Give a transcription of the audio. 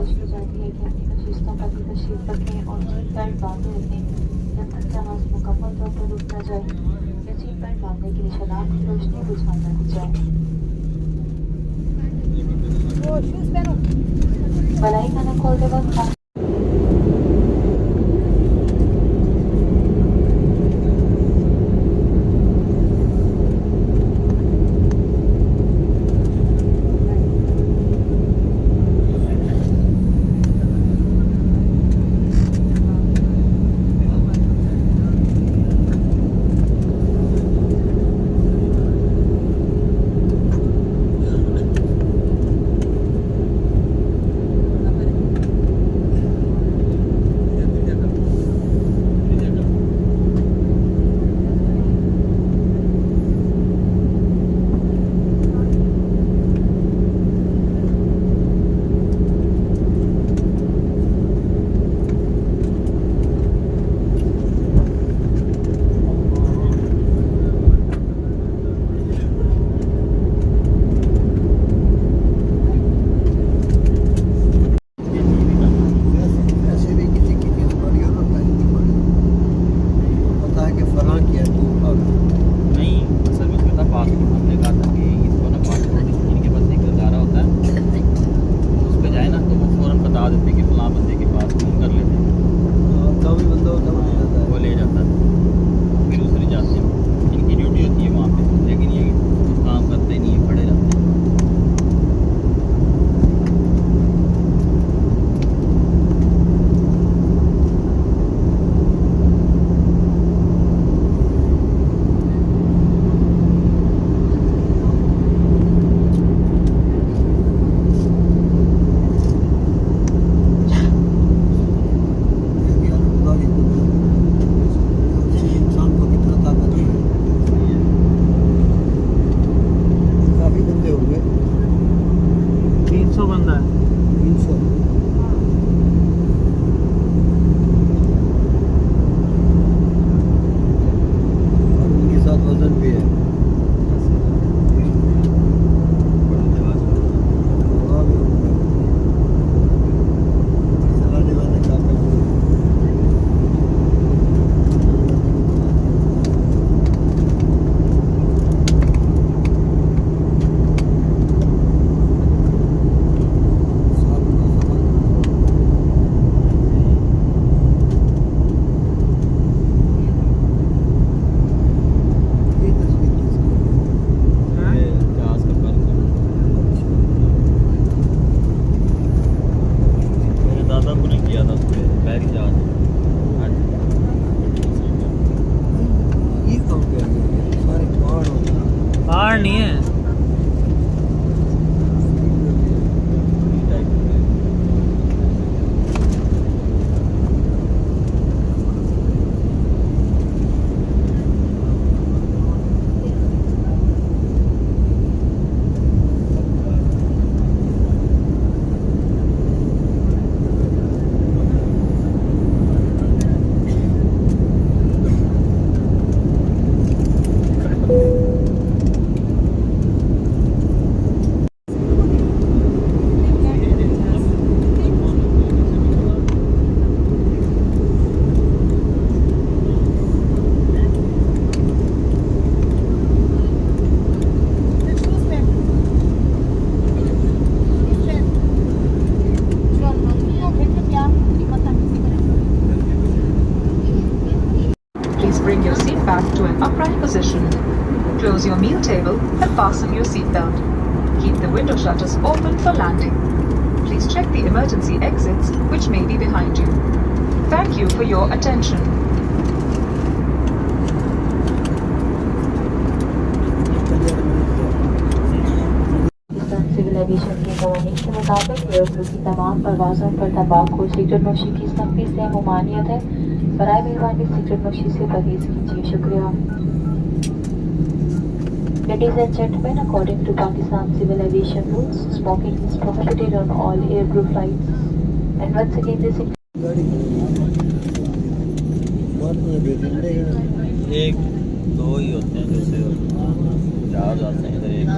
गुजारिश की जाती है कि अपनी नशिस्तों पर भी तशरीफ रखें और सीट बेल्ट बांधे रखें जब तक जहाज मुकम्मल तौर पर रुक न जाए या सीट बेल्ट बांधने के लिए शनाख्त की रोशनी बुझा न दी जाए। मलाई खाना खोलते वक्त पहाड़ नहीं है। Bring your seat back to an upright position. Close your meal table and fasten your seatbelt. Keep the window shutters open for landing. Please check the emergency exits, which may be behind you. Thank you for your attention. Civil aviation के कवानीन के मुताबिक aircrew की तमाम परवाज़ों पर तंबाकू cigarette नोशी की सख्ती से ममानियत है। बराए मेहरबानी सिगरेट नोशी से परहेज कीजिए। शुक्रिया। Ladies and gentlemen, according to Pakistan Civil Aviation rules, smoking is prohibited on all aircrew flights. And once again, this एक दो ही होते हैं, जैसे 4 जाते हैं इधर एक